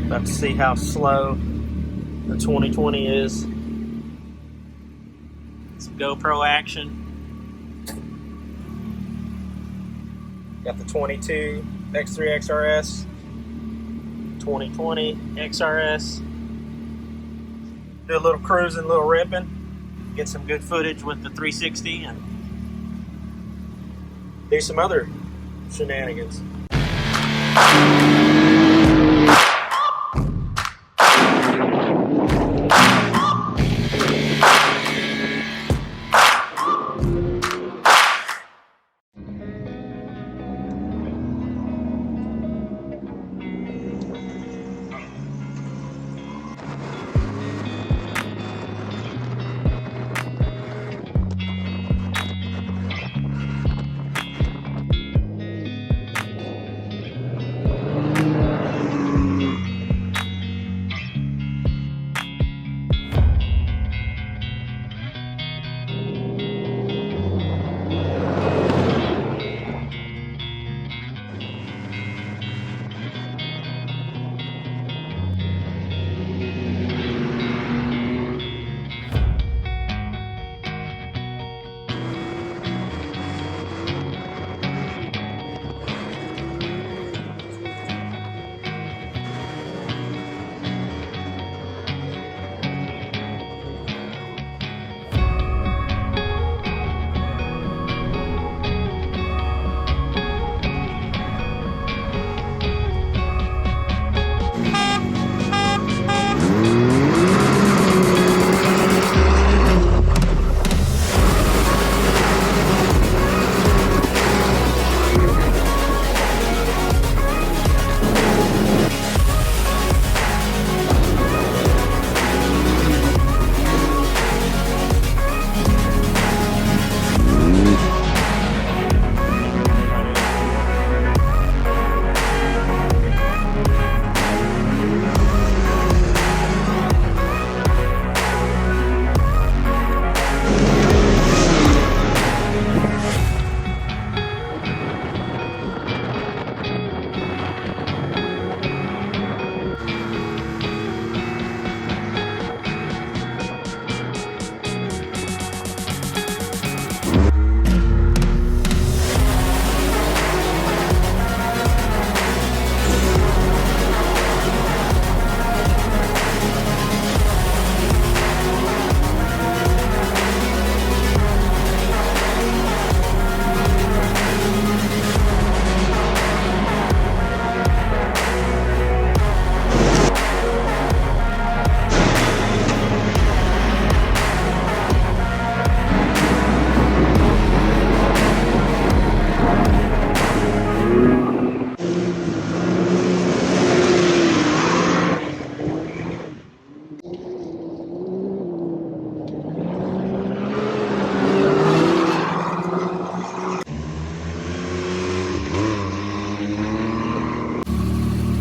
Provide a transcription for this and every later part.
About to see how slow the 2020 is. Some GoPro action. Got the 22 X3 XRS, 2020 XRS. Do a little cruising, a little ripping. Get some good footage with the 360 and do some other shenanigans.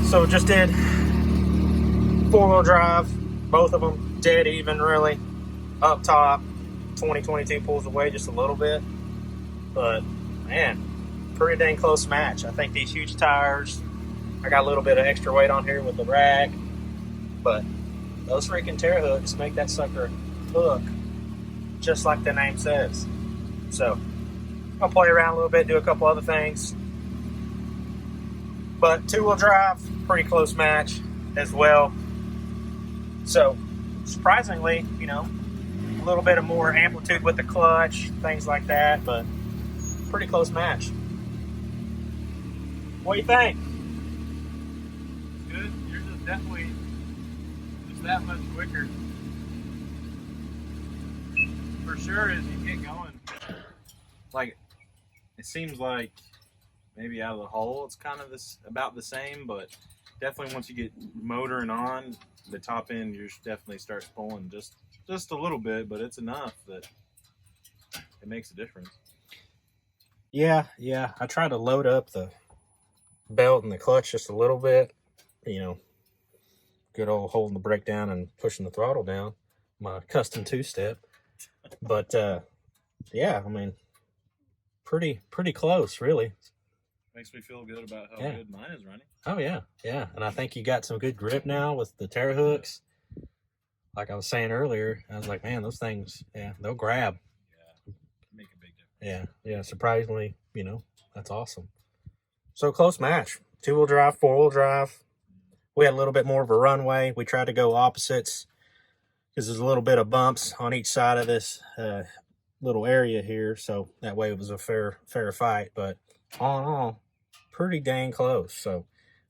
So just did four-wheel drive, both of them dead even really. Up top, 2022 pulls away just a little bit, but man, pretty dang close match. I think these huge tires, I got a little bit of extra weight on here with the rack, but those freaking tear hooks make that sucker hook just like the name says. So I'll play around a little bit, do a couple other things. But two-wheel drive, pretty close match as well. So surprisingly, you know, a little bit of more amplitude with the clutch, things like that, but pretty close match. What do you think? Good. Yours is definitely just that much quicker. For sure, as you get going, like it seems like maybe out of the hole it's kind of about the same, but definitely once you get motoring on the top end, you definitely starts pulling just a little bit, but it's enough that it makes a difference. Yeah, I try to load up the belt and the clutch just a little bit, you know, good old holding the brake down and pushing the throttle down, my custom two-step. But yeah, I mean, pretty close really. Makes me feel good about how good mine is running. Oh yeah, yeah. And I think you got some good grip now with the terra hooks. Like I was saying earlier, I was like, man, those things, yeah, they'll grab. Yeah, make a big difference. Yeah. Surprisingly, you know, that's awesome. So close match. 2-wheel drive, 4-wheel drive. We had a little bit more of a runway. We tried to go opposites because there's a little bit of bumps on each side of this little area here. So that way it was a fair fight. But all in all, pretty dang close. So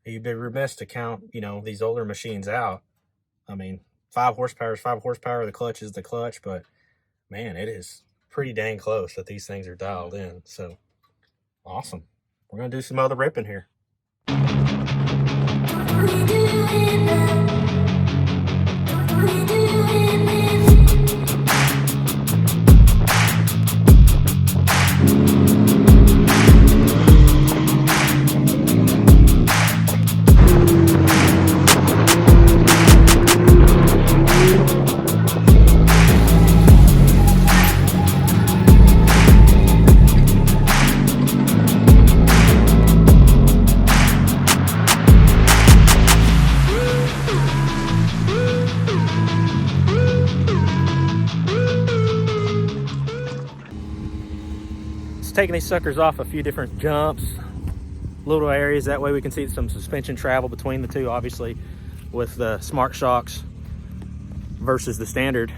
you'd be remiss to count, you know, these older machines out. I mean, 5 horsepower is 5 horsepower. The clutch is the clutch. But, man, it is pretty dang close that these things are dialed in. So, awesome. We're going to do some other ripping here. Taking these suckers off a few different jumps, little areas, that way we can see some suspension travel between the two, obviously with the Smart Shocks versus the standard.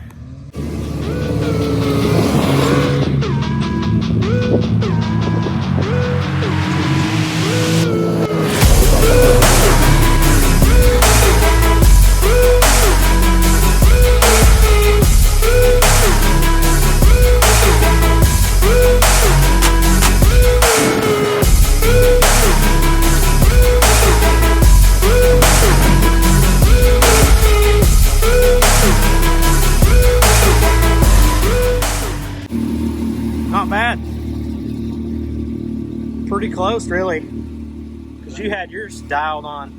Not bad. Pretty close, really. Because you had yours dialed on,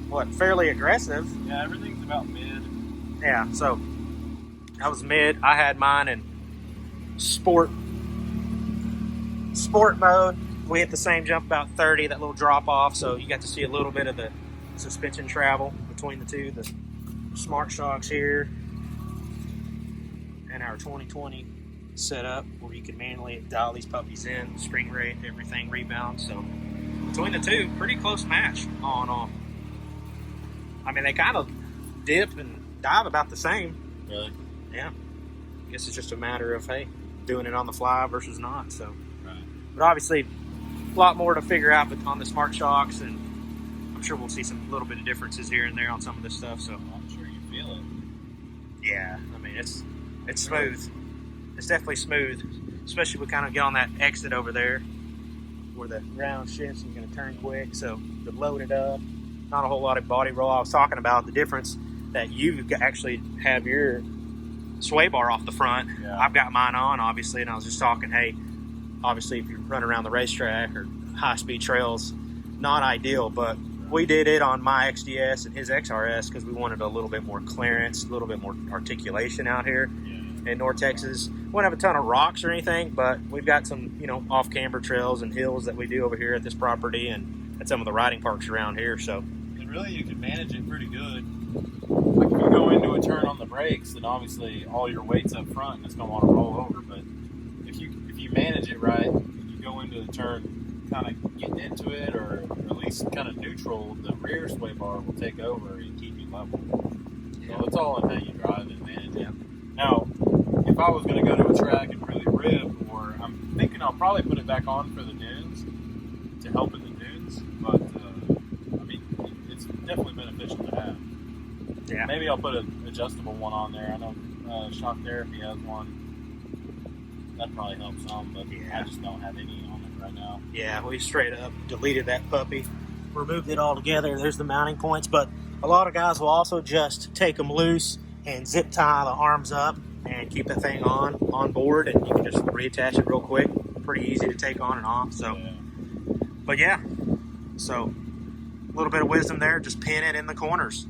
what, fairly aggressive. Yeah, everything's about mid. Yeah, so I was mid. I had mine in sport mode. We hit the same jump about 30, that little drop off. So you got to see a little bit of the suspension travel between the two. The Smart Shocks here and our 2020 setup where you can manually dial these puppies in, spring rate, everything, rebound. So between the two, pretty close match all in all. I mean, they kind of dip and dive about the same. Really? Yeah. I guess it's just a matter of, hey, doing it on the fly versus not. So, right. But obviously, a lot more to figure out on the Smart Shocks, and I'm sure we'll see some little bit of differences here and there on some of this stuff. So I'm sure you feel it. Yeah, I mean, it's smooth. It's definitely smooth, especially we kind of get on that exit over there where the ground shifts and you're going to turn quick. So to load it up, not a whole lot of body roll. I was talking about the difference that you actually have your sway bar off the front. Yeah. I've got mine on, obviously, and I was just talking, hey, obviously if you run around the racetrack or high-speed trails, not ideal, but we did it on my XDS and his XRS because we wanted a little bit more clearance, a little bit more articulation out here. In North Texas. We don't have a ton of rocks or anything, but we've got some, you know, off-camber trails and hills that we do over here at this property and at some of the riding parks around here. So, and really, you can manage it pretty good. Like if you go into a turn on the brakes, then obviously all your weight's up front and it's going to want to roll over. But if you manage it right, and you go into the turn kind of getting into it, or at least kind of neutral, the rear sway bar will take over and keep you level. So it's all in how you drive and manage it. Now, if I was going to go to a track and really rip, or I'm thinking I'll probably put it back on for the dunes to help in the dunes, but I mean, it's definitely beneficial to have. yeah. Maybe I'll put an adjustable one on there. I know Shock Therapy has one. That probably helps some, but Yeah. I just don't have any on it right now. Yeah, we straight up deleted that puppy, removed it all together. There's the mounting points, but a lot of guys will also just take them loose and zip tie the arms up and keep the thing on board, and you can just reattach it real quick. Pretty easy to take on and off. So, Yeah. but yeah, so a little bit of wisdom there. Just pin it in the corners.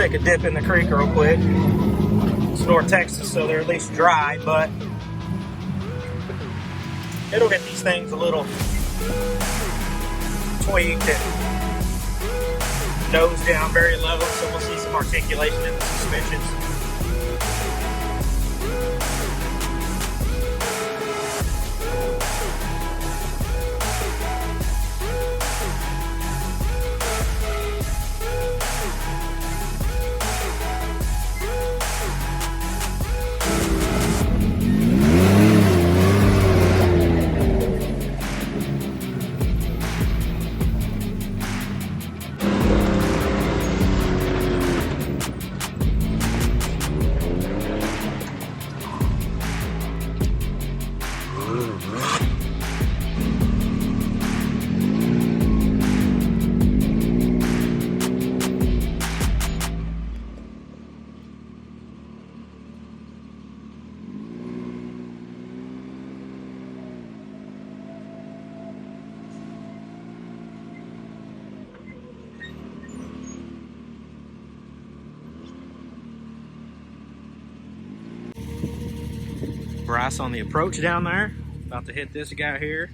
take a dip in the creek real quick. It's North Texas, so they're at least dry, but it'll get these things a little tweaked and nose down very low, so we'll see some articulation in the suspensions. Bryce on the approach down there, about to hit this guy here.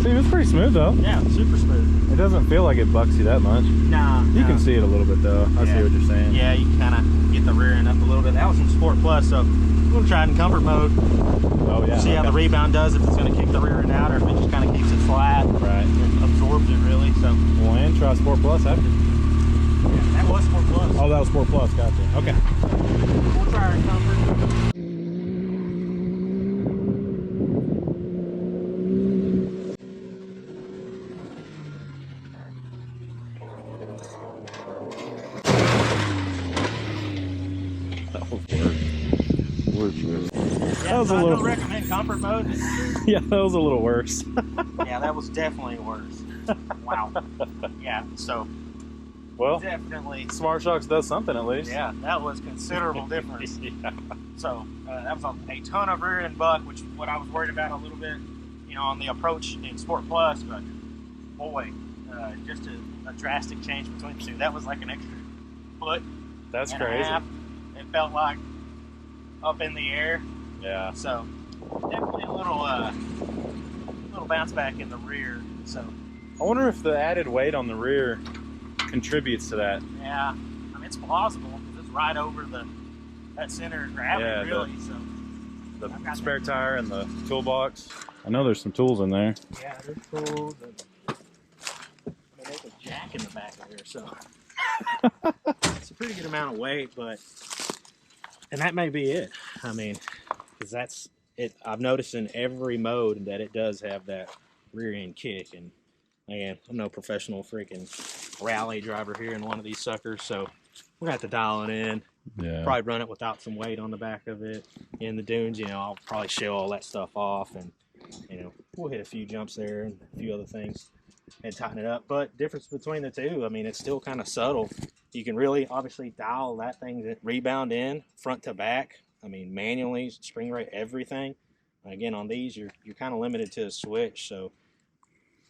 See, it's pretty smooth though. Yeah, super smooth. It doesn't feel like it bucks you that much. Nah, You can see it a little bit though. I see what you're saying. Yeah, you can kind of get the rear end up a little bit. That was from Sport Plus, so we're gonna try it in comfort mode. Oh yeah. See how the rebound does, if it's gonna kick the rear end out or if it just kind of keeps it flat. Right. It absorbs it really. So. Well, and try Sport Plus after. Yeah, that was Sport Plus. Oh, that was Sport Plus. Gotcha. Okay. We'll try it in comfort. That was a little. I don't recommend comfort mode. Yeah, that was a little worse. Yeah, that was definitely worse. Wow. Yeah, so Well, definitely. Smart Shocks does something at least. Yeah, that was considerable difference. Yeah. So that was a ton of rear end buck, which is what I was worried about a little bit, you know, on the approach in Sport Plus. But boy, just a drastic change between the two. That was like an extra foot. That's and a crazy. half. It felt like up in the air. Yeah. So definitely a little bounce back in the rear. So I wonder if the added weight on the rear contributes to that. yeah, I mean it's plausible because it's right over that center of gravity, Yeah, really. So The spare tire and the toolbox. I know there's some tools in there. yeah, there's tools. I mean, there's a jack in the back of here, so it's a pretty good amount of weight, and that may be it. I mean, because that's it. I've noticed in every mode that it does have that rear end kick, and again, I'm no professional freaking rally driver here in one of these suckers, so we're gonna have to dial it in. Yeah. Probably run it without some weight on the back of it. In the dunes, you know, I'll probably show all that stuff off, and you know, we'll hit a few jumps there and a few other things and tighten it up. But difference between the two, I mean, it's still kind of subtle. You can really obviously dial that thing rebound in front to back. I mean, manually, spring rate, everything. Again, on these, you're kind of limited to a switch. So,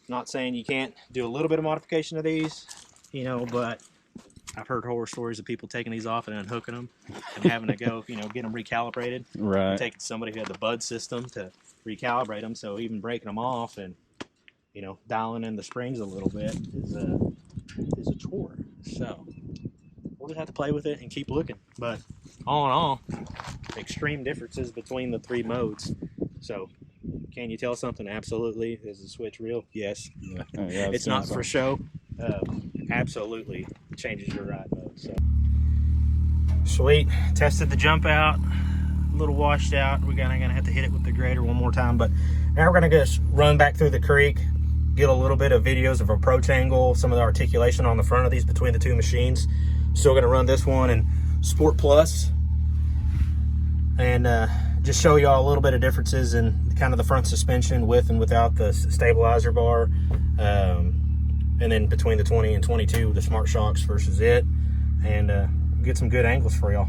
not saying you can't do a little bit of modification of these, you know, but I've heard horror stories of people taking these off and unhooking them and having to go, you know, get them recalibrated. Right. Taking somebody who had the bud system to recalibrate them, so even breaking them off and, you know, dialing in the springs a little bit is a chore. So we'll just have to play with it and keep looking. But all in all, extreme differences between the three modes. So can you tell something? Absolutely. Is the switch real? Yes. Yeah, It's not for show. Absolutely changes your ride mode. So sweet. Tested the jump out. A little washed out. We're gonna have to hit it with the grader one more time, but now we're gonna just run back through the creek, get a little bit of videos of approach angle, some of the articulation on the front of these between the two machines. Still gonna run this one in Sport Plus, and just show y'all a little bit of differences in kind of the front suspension with and without the stabilizer bar, and then between the 20 and 22, the Smart Shocks versus it, and get some good angles for y'all.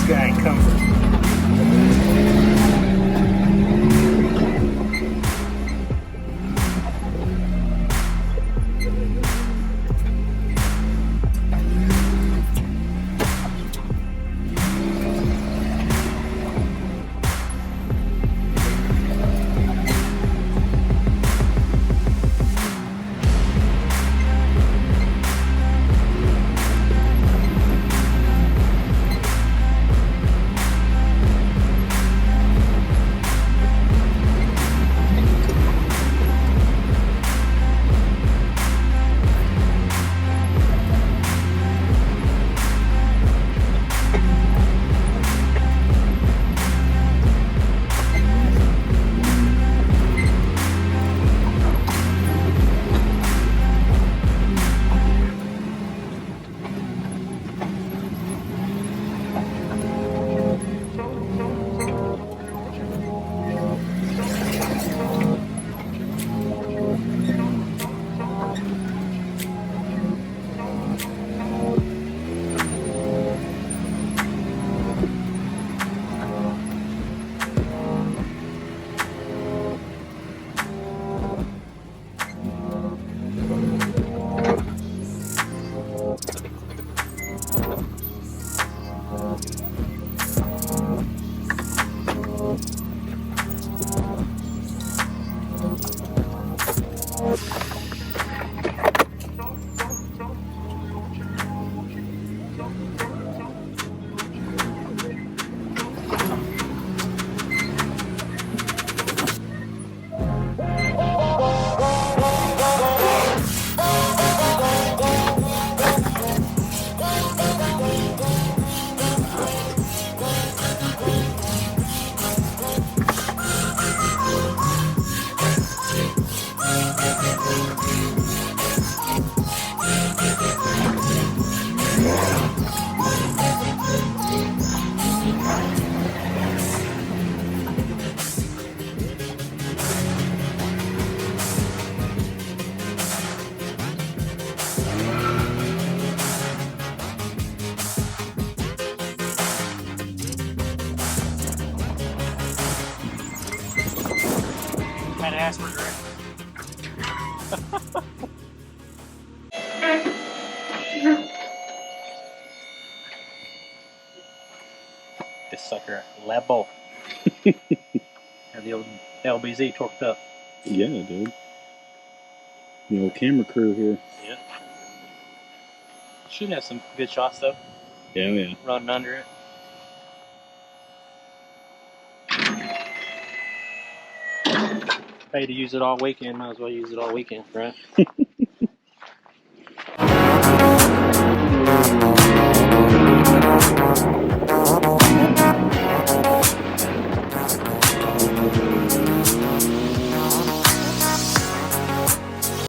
Guy in comfort. password right. This sucker level. Have the old LBZ torqued up. Yeah, dude. The old camera crew here. Yeah. Should have some good shots though. Yeah, yeah. Running under it. Paid to use it all weekend. Might as well use it all weekend, right?